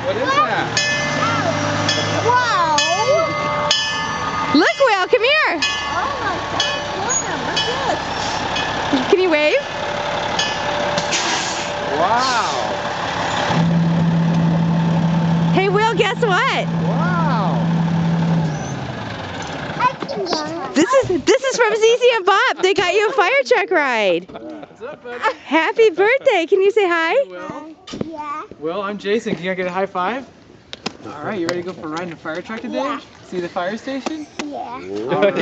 What is that? Wow! Look, Will, come here. Oh my gosh, what's this? Can you wave? Wow. Hey, Will, guess what? Wow. This is from Zizi and Bob. They got you a fire truck ride. What's up, buddy? Happy birthday. Can you say hi? Will? Yeah. Will, I'm Jason. Can you get a high five? All right, you ready to go for a ride in a fire truck today? Yeah. See the fire station? Yeah. All right.